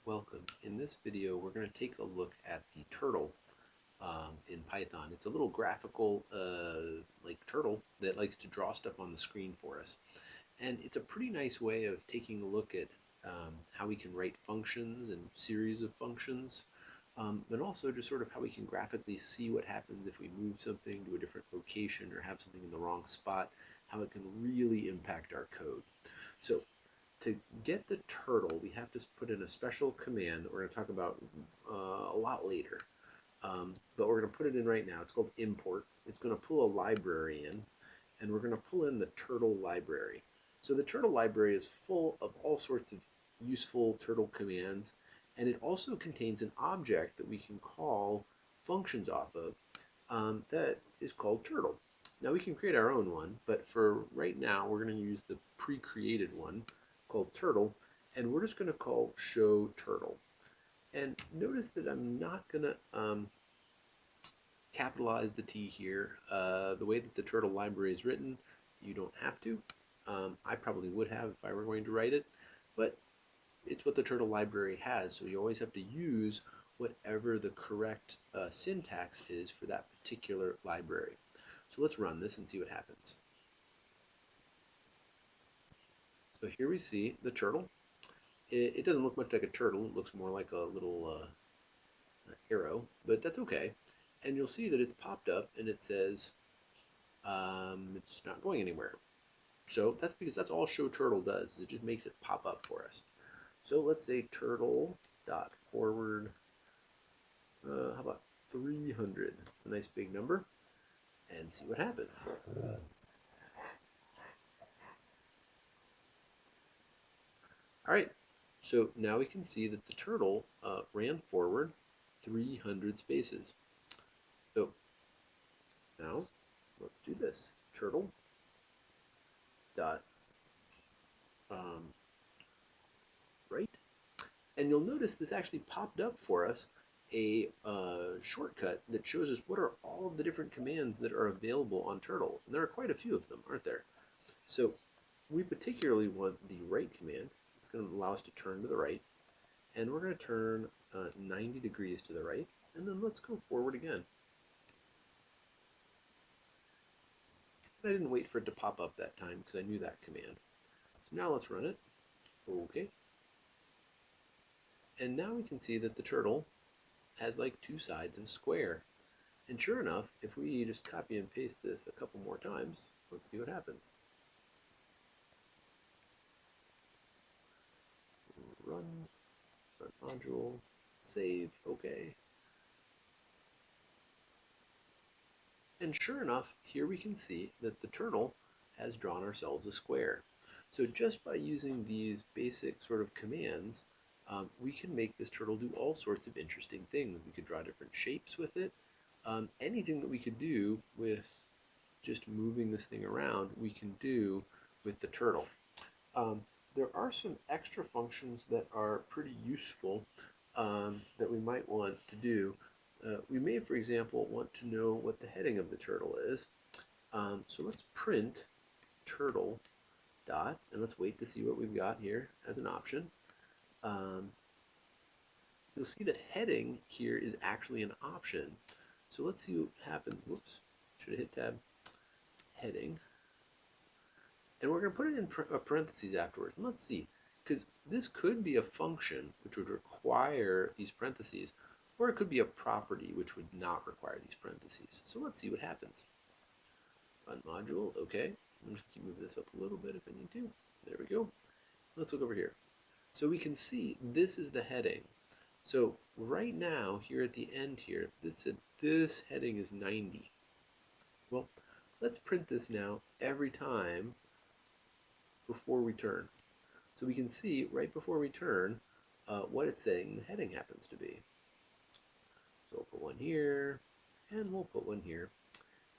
Welcome. In this video, we're going to take a look at the turtle in Python. It's a little graphical like turtle that likes to draw stuff on the screen for us. And it's a pretty nice way of taking a look at how we can write functions and series of functions, but also just sort of how we can graphically see what happens if we move something to a different location or have something in the wrong spot, how it can really impact our code. So to get the turtle, we have to put in a special command that we're going to talk about a lot later. But we're going to put it in right now. It's called import. It's going to pull a library in, and we're going to pull in the turtle library. So the turtle library is full of all sorts of useful turtle commands, and it also contains an object that we can call functions off of that is called turtle. Now we can create our own one, but for right now we're going to use the pre-created one called turtle, and we're just going to call show turtle. And notice that I'm not going to capitalize the T here. The way that the turtle library is written, you don't have to. I probably would have if I were going to write it, but it's what the turtle library has, so you always have to use whatever the correct syntax is for that particular library. So let's run this and see what happens. So here we see the turtle. It doesn't look much like a turtle. It looks more like a little arrow, but that's okay. And you'll see that it's popped up and it says it's not going anywhere. So that's because that's all show turtle does. It just makes it pop up for us. So let's say turtle dot forward, how about 300? A nice big number, and see what happens. All right, so now we can see that the turtle ran forward 300 spaces. So now let's do this. Turtle dot right, and you'll notice this actually popped up for us a shortcut that shows us what are all of the different commands that are available on Turtle. And there are quite a few of them, aren't there? So we particularly want the right command. It's going to allow us to turn to the right, and we're going to turn 90 degrees to the right, and then let's go forward again. I didn't wait for it to pop up that time because I knew that command. So now let's run it. Okay. And now we can see that the turtle has like two sides and a square. And sure enough, if we just copy and paste this a couple more times, let's see what happens. Run module, save, okay. And sure enough, here we can see that the turtle has drawn ourselves a square. So just by using these basic sort of commands, we can make this turtle do all sorts of interesting things. We could draw different shapes with it. Anything that we could do with just moving this thing around, we can do with the turtle. There are some extra functions that are pretty useful that we might want to do. We may, for example, want to know what the heading of the turtle is. So let's print turtle dot, and let's wait to see what we've got here as an option. You'll see that heading here is actually an option. So let's see what happens. Whoops, should have hit tab. Heading. And we're going to put it in parentheses afterwards. And let's see, because this could be a function which would require these parentheses, or it could be a property which would not require these parentheses. So let's see what happens. Run module, okay. I'm just going to move this up a little bit if I need to. There we go. Let's look over here. So we can see this is the heading. So right now, here at the end here, this heading is 90. Well, let's print this now every time before we turn. So we can see right before we turn what it's saying the heading happens to be. So we'll put one here, and we'll put one here,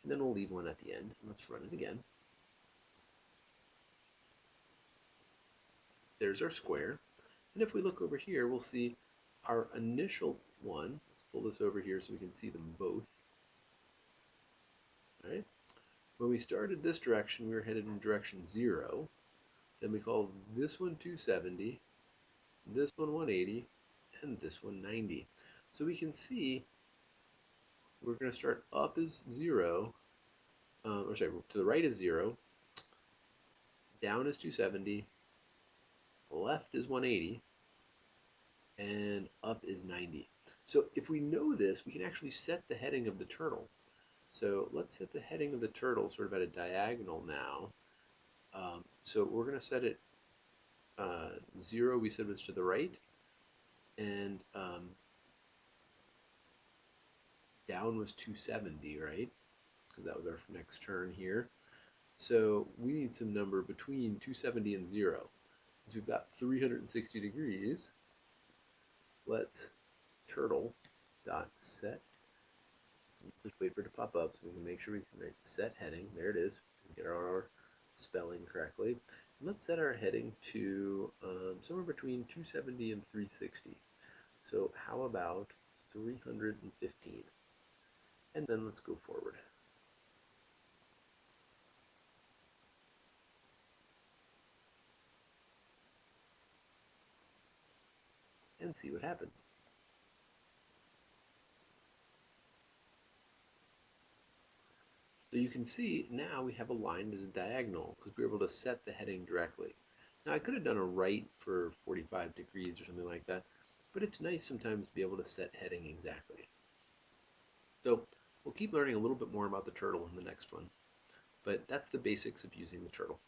and then we'll leave one at the end. Let's run it again. There's our square. And if we look over here, we'll see our initial one. Let's pull this over here so we can see them both. All right. When we started this direction, we were headed in direction 0. Then we call this one 270, this one 180, and this one 90. So we can see we're going to start up is 0, or sorry, to the right is 0, down is 270, left is 180, and up is 90. So if we know this, we can actually set the heading of the turtle. So let's set the heading of the turtle sort of at a diagonal now. So we're going to set it 0, we said was to the right, and down was 270, right? Because that was our next turn here. So we need some number between 270 and 0. Since we've got 360 degrees, let's turtle dot set. Let's just wait for it to pop up so we can make sure we can write set heading. There it is. So we can get our spelling correctly. And let's set our heading to somewhere between 270 and 360. So how about 315? And then let's go forward. And see what happens. So you can see now we have a line as a diagonal because we were able to set the heading directly. Now I could have done a right for 45 degrees or something like that, but it's nice sometimes to be able to set heading exactly. So we'll keep learning a little bit more about the turtle in the next one, but that's the basics of using the turtle.